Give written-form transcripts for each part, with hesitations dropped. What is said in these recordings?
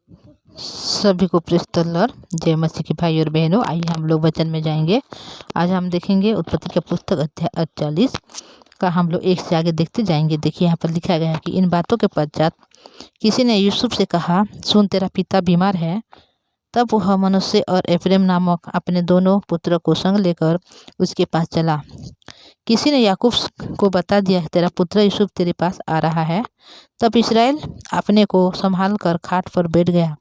सभी को praise the Lord. जय मसीह की भाई और बहनों, आइए हम लोग वचन में जाएंगे। आज हम देखेंगे उत्पत्ति का पुस्तक अध्याय 48 का हम लोग एक से आगे देखते जाएंगे। देखिए यहाँ पर लिखा गया है कि इन बातों के पश्चात किसी ने यूसुफ से कहा, सुन तेरा पिता बीमार है। तब वह मनुष्य और एफ्रेम नामक अपने दोनों पुत्रों को संग लेकर उसके पास चला। किसी ने याकूब को बता दिया, तेरा पुत्र यूसुफ तेरे पास आ रहा है। तब इस्राएल अपने को संभाल कर खाट पर बैठ गया।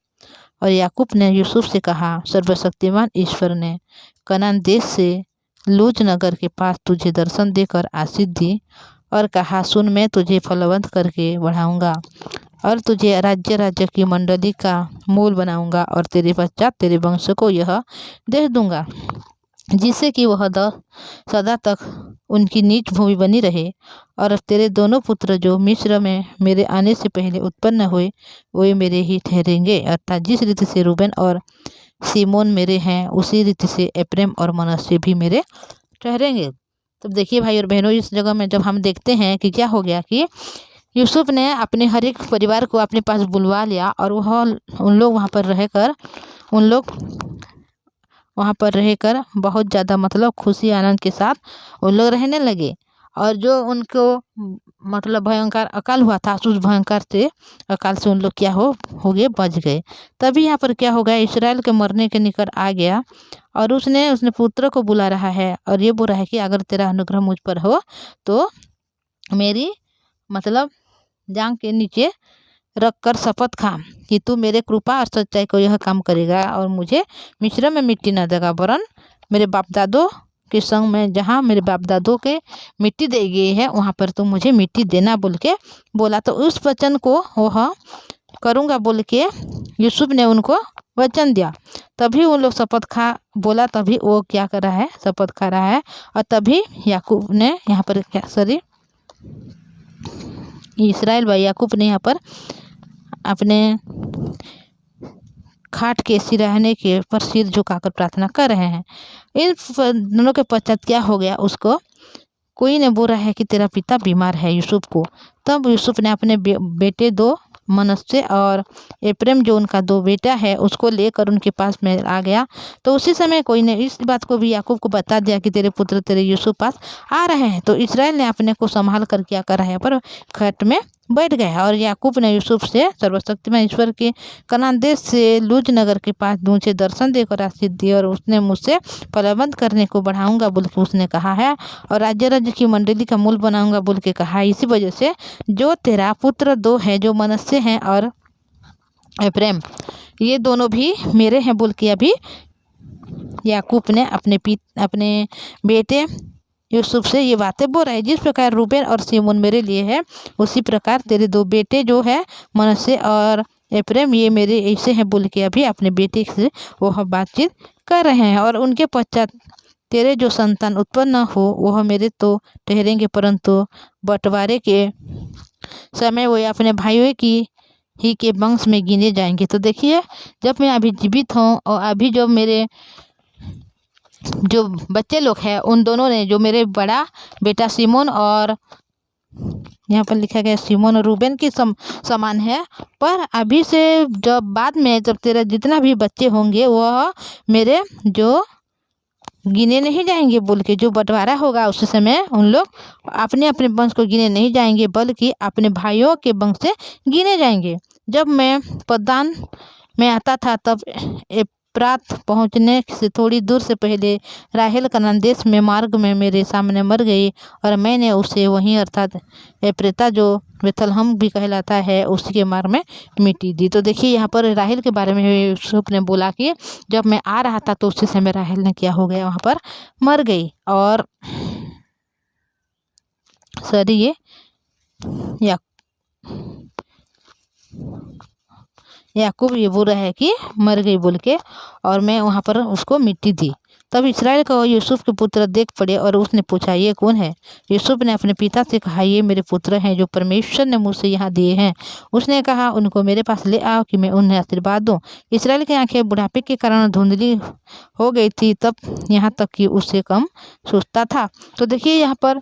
और याकूब ने यूसुफ से कहा, सर्वशक्तिमान ईश्वर ने कनान देश से लूज नगर के पास तुझे दर्शन देकर आशीष दी और कहा, सुन मैं तुझे फलवंत करके बढ़ाऊंगा और तुझे राज्य राज्य की मंडली का मूल बनाऊंगा और तेरे पश्चात तेरे वंश को यह देश दूंगा, जिससे कि वह सदा तक उनकी नीच भूमि बनी रहे। और तेरे दोनों पुत्र जो मिस्र में मेरे आने से पहले उत्पन्न हुए वे मेरे ही ठहरेंगे, अर्थात जिस रीति से रूबेन और सिमोन मेरे हैं उसी रीति से एफ्रेम और मनश्शे भी मेरे ठहरेंगे। तब देखिए भाई और बहनों, इस जगह में जब हम देखते हैं कि क्या हो गया कि यूसुफ ने अपने हर एक परिवार को अपने पास बुलवा लिया और उन लोग वहाँ पर रहकर बहुत ज़्यादा मतलब खुशी आनंद के साथ उन लोग रहने लगे। और जो उनको मतलब भयंकर अकाल हुआ था, उस भयंकर से अकाल से उन लोग क्या हो गए, बच गए। तभी यहाँ पर क्या हो गया, इस्राएल के मरने के निकट आ गया और उसने पुत्र को बुला रहा है और ये बोल रहा है कि अगर तेरा अनुग्रह मुझ पर हो तो मेरी मतलब जांग के नीचे रख कर शपथ खा कि तू मेरे कृपा और सच्चाई को यह काम करेगा और मुझे मिस्र में मिट्टी न देगा, वरन मेरे बाप दादों के संग में जहाँ मेरे बाप दादों के मिट्टी दे गई है वहाँ पर तुम मुझे मिट्टी देना बोल के बोला। तो उस वचन को वह करूँगा बोल के यूसुफ ने उनको वचन दिया। तभी उन लोग शपथ खा बोला, तभी वो क्या कर रहा है, शपथ खा रहा है। और तभी याकूब ने यहाँ पर इस्राएल भाई याकूब ने यहाँ पर अपने खाट के सिरहाने के पर सिर झुकाकर प्रार्थना कर रहे हैं। इन दोनों के पश्चात क्या हो गया, उसको कोई ने बोल रहा है कि तेरा पिता बीमार है यूसुफ को। तब यूसुफ ने अपने बेटे दो मनश्शे और एफ्रेम जो उनका दो बेटा है उसको लेकर उनके पास में आ गया। तो उसी समय कोई ने इस बात को भी याकूब को बता दिया कि तेरे पुत्र तेरे यूसुफ पास आ रहे हैं। तो इस्राएल ने अपने को संभाल कर क्या कर रहा है, पर खट में बैठ गया। और याकूब ने यूसुफ से सर्वशक्तिमान ईश्वर के कनान देश से लूज नगर के पास मुझे दर्शन देकर आशीष दी और उसने मुझसे फलवंत करने को बढ़ाऊंगा बोल के उसने कहा है और राज्य राज्य की मंडली का मूल बनाऊंगा बोल के कहा। इसी वजह से जो तेरा पुत्र दो है, जो मनश्शे हैं और एफ्रेम, ये दोनों भी मेरे हैं बोल के अभी याकूब ने अपने बेटे यूसुफ से ये बातें बोल रहा है। जिस प्रकार रूबेन और सिमोन मेरे लिए है उसी प्रकार तेरे दो बेटे जो है मनश्शे और एफ्रेम ये मेरे ऐसे हैं बोल के अभी अपने बेटे से वह बातचीत कर रहे हैं। और उनके पश्चात तेरे जो संतान उत्पन्न हो वह मेरे तो ठहरेंगे, परंतु बंटवारे के समय वो अपने भाइयों की ही के वंश में गिने जाएंगे। तो देखिए, जब मैं अभी जीवित हूँ और अभी जो मेरे जो बच्चे लोग हैं उन दोनों ने, जो मेरे बड़ा बेटा सिमोन और यहाँ पर लिखा गया सिमोन और रूबेन के समान है, पर अभी से जब बाद में जब तेरा जितना भी बच्चे होंगे वह मेरे जो गिने नहीं जाएंगे बोल के, जो बंटवारा होगा उस समय उन लोग अपने अपने वंश को गिने नहीं जाएंगे बल्कि अपने भाइयों के वंश से गिने जाएंगे। जब मैं पद्दान में आता था तब एप्रात पहुंचने से थोड़ी दूर से पहले राहेल कनान देश में मार्ग में मेरे सामने मर गई और मैंने उसे वहीं अर्थात एप्रेता जो बेथलहम भी कहलाता है उसके मार्ग में मिट्टी दी। तो देखिए यहाँ पर राहेल के बारे में यूसुफ ने बोला कि जब मैं आ रहा था तो उसी समय राहेल ने क्या हो गया, वहाँ पर मर गई। और सॉरी ये याकूब ये बोल रहा है कि मर गई बोल के, और मैं वहाँ पर उसको मिट्टी दी। तब इस्राएल का यूसुफ के पुत्र देख पड़े और उसने पूछा, ये कौन है? यूसुफ ने अपने पिता से कहा, ये मेरे पुत्र हैं जो परमेश्वर ने मुझसे यहाँ दिए हैं। उसने कहा, उनको मेरे पास ले आओ कि मैं उन्हें आशीर्वाद दूँ। इस्राएल की आंखें बुढ़ापे के कारण धुंधली हो गई थी, तब यहाँ तक कि उससे कम सोचता था। तो देखिए यहाँ पर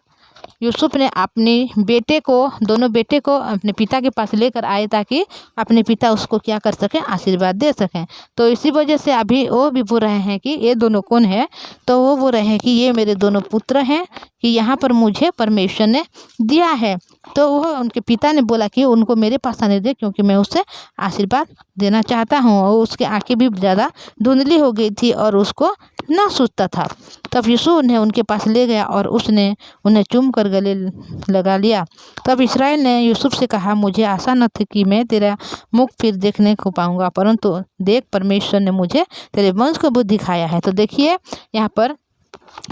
यूसुफ ने अपने बेटे को, दोनों बेटे को अपने पिता के पास लेकर आए ताकि अपने पिता उसको क्या कर सकें, आशीर्वाद दे सकें। तो इसी वजह से अभी वो भी बोल रहे हैं कि ये दोनों कौन है, तो वो बोल रहे हैं कि ये मेरे दोनों पुत्र हैं कि यहाँ पर मुझे परमेश्वर ने दिया है। तो वह उनके पिता ने बोला कि उनको मेरे पास आने दे, क्योंकि मैं उससे आशीर्वाद देना चाहता हूँ। और उसकी आंखें भी ज़्यादा धुंधली हो गई थी और उसको ना सूझता था। तब यूसुफ उन्हें उनके पास ले गया और उसने उन्हें चूम कर गले लगा लिया। तब इस्राएल ने यूसुफ से कहा, मुझे आशा न थी कि मैं तेरा मुख फिर देखने को पाऊंगा, परंतु देख, परमेश्वर ने मुझे तेरे वंश को बुद्धि दिखाया है। तो देखिए यहाँ पर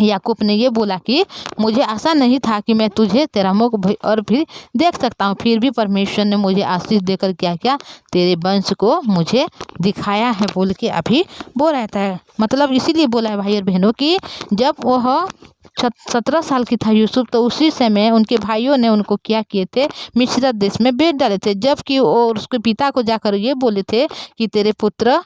याकूब ने ये बोला कि मुझे आशा नहीं था कि मैं तुझे तेरा मुख और भी देख सकता हूँ, फिर भी परमेश्वर ने मुझे आशीष देकर क्या क्या तेरे वंश को मुझे दिखाया है बोल के अभी बोल रहता है। मतलब इसीलिए बोला है भाई और बहनों कि जब वह 17 साल की था यूसुफ, तो उसी समय उनके भाइयों ने उनको क्या किए थे, मिस्र देश में बेच डाले थे। जबकि वो उसके पिता को जाकर ये बोले थे कि तेरे पुत्र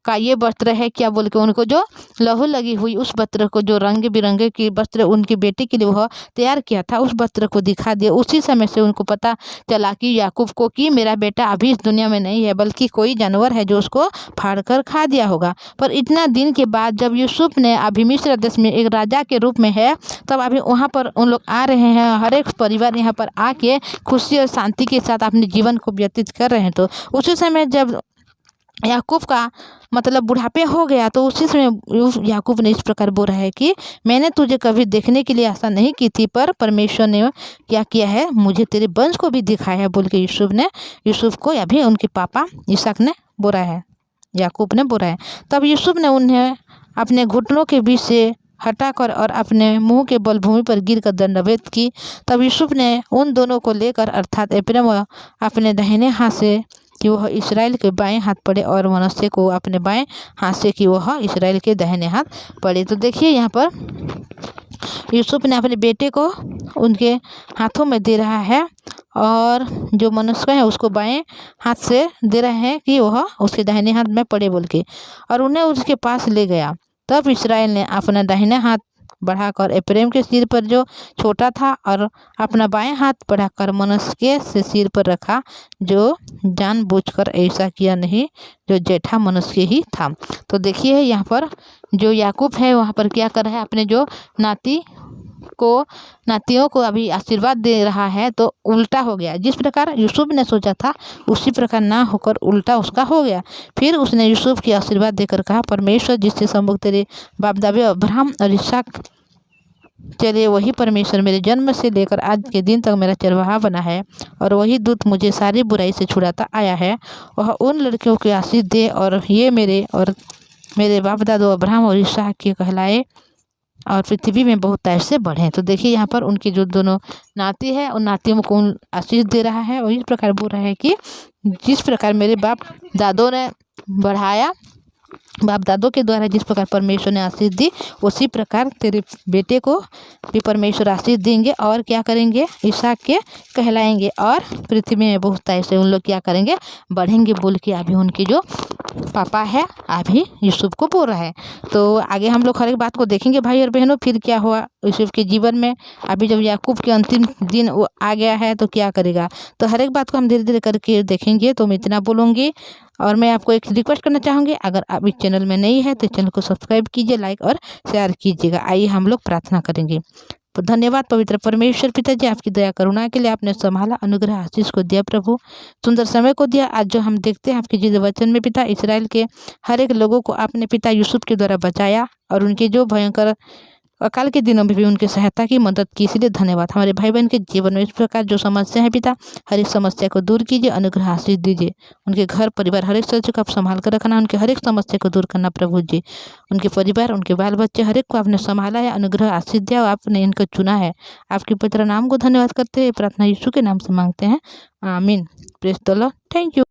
का ये वस्त्र है क्या बोल के, उनको जो लहू लगी हुई उस वस्त्र को, जो रंग बिरंगे की वस्त्र उनकी बेटी के लिए वह तैयार किया था, उस वस्त्र को दिखा दिया। उसी समय से उनको पता चला कि याकूब को कि मेरा बेटा अभी इस दुनिया में नहीं है, बल्कि कोई जानवर है जो उसको फाड़ कर खा दिया होगा। पर इतना दिन के बाद जब यूसुफ ने अभी मिस्र देश में एक राजा के रूप में है, तब अभी वहाँ पर उन लोग आ रहे हैं, हर एक परिवार यहाँ पर आके खुशी और शांति के साथ अपने जीवन को व्यतीत कर रहे हैं। तो उसी समय जब याकूब का मतलब बुढ़ापे हो गया, तो उसी समय याकूब ने इस प्रकार बोला है कि मैंने तुझे कभी देखने के लिए आशा नहीं की थी, पर परमेश्वर ने क्या किया है, मुझे तेरे वंश को भी दिखाया है बोल के यूसुफ को अभी उनके पापा इसहाक ने बोला है, याकूब ने बोला है। तब यूसुफ ने उन्हें अपने घुटनों के बीच से हटाकर और अपने मुंह के बल भूमि पर गिरकर दंडवत की। तब यूसुफ ने उन दोनों को लेकर, अर्थात एप्रैम अपने दाहिने हाथ से कि वह इस्राएल के बाएं हाथ पड़े, और मनश्शे को अपने बाएं हाथ से कि वह इस्राएल के दाहिने हाथ पड़े। तो देखिए यहाँ पर यूसुफ ने अपने बेटे को उनके हाथों में दे रहा है, और जो मनुष्य है उसको बाएं हाथ से दे रहे हैं कि वह उसके दाहिने हाथ में पड़े बोल के, और उन्हें उसके पास ले गया। तब इस्राएल ने अपना दाहिने हाथ बढ़ाकर एप्रैम के सिर पर जो छोटा था, और अपना बाएं हाथ बढ़ाकर मनश्शे के सिर पर रखा, जो जानबूझकर ऐसा किया नहीं, जो जेठा मनश्शे ही था। तो देखिए यहाँ पर जो याकूब है वहाँ पर क्या कर रहा है, अपने जो नातियों को अभी आशीर्वाद दे रहा है। तो उल्टा हो गया, जिस प्रकार यूसुफ ने सोचा था उसी प्रकार ना होकर उल्टा उसका हो गया। फिर उसने यूसुफ की आशीर्वाद देकर कहा, परमेश्वर जिससे सम्मुख तेरे बाप दादे अब्राहम और इसहाक चले, वही परमेश्वर मेरे जन्म से लेकर आज के दिन तक मेरा चरवाहा बना है, और वही दूत मुझे सारी बुराई से छुड़ाता आया है। वह उन लड़कियों की आशीष दे और ये मेरे और मेरे बाप दादो अब्राहम और इसहाक के कहलाए, और पृथ्वी में बहुत ऐसे बढ़े। तो देखिए यहाँ पर उनकी जो दोनों नाती है, उन नातियों को आशीष दे रहा है, और इस प्रकार बोल रहा है कि जिस प्रकार मेरे बाप दादों ने बढ़ाया, बाप दादों के द्वारा जिस प्रकार परमेश्वर ने आशीष दी, उसी प्रकार तेरे बेटे को भी परमेश्वर आशीष देंगे, और क्या करेंगे, इसहाक के कहलाएंगे, और पृथ्वी में बहुत ऐसे उन लोग क्या करेंगे, बढ़ेंगे बोल के अभी उनके जो पापा है अभी यूसुफ को बोल रहा है। तो आगे हम लोग हर एक बात को देखेंगे भाई और बहनों, फिर क्या हुआ यूसुफ के जीवन में। अभी जब याकूब के अंतिम दिन वो आ गया है तो क्या करेगा, तो हर एक बात को हम धीरे धीरे करके देखेंगे। तो मैं इतना बोलूँगी, और मैं आपको एक रिक्वेस्ट करना चाहूँगी, अगर आप इस चैनल में नहीं है तो चैनल को सब्सक्राइब कीजिए, लाइक और शेयर कीजिएगा। आइए हम लोग प्रार्थना करेंगे। तो धन्यवाद पवित्र परमेश्वर पिताजी, आपकी दया करुणा के लिए आपने संभाला, अनुग्रह आशीष को दिया प्रभु, सुंदर समय को दिया। आज जो हम देखते हैं आपके जिस वचन में पिता, इसराइल के हर एक लोगों को आपने पिता यूसुफ के द्वारा बचाया, और उनके जो भयंकर अकाल के दिनों में भी उनकी सहायता की, मदद की, इसलिए धन्यवाद। हमारे भाई बहन के जीवन में इस प्रकार जो समस्या है पिता, हर एक समस्या को दूर कीजिए, अनुग्रह आशीष दीजिए। उनके घर परिवार हर एक सदस्य को आप संभाल कर रखना, उनके हर एक समस्या को दूर करना प्रभु जी। उनके परिवार, उनके बाल बच्चे हर एक को आपने संभाला है, अनुग्रह आशीष दिया, आपने इनको चुना है। आपके पवित्र नाम को धन्यवाद करते हैं, प्रार्थना यीशु के नाम से मांगते हैं, आमीन। Praise the Lord. Thank you.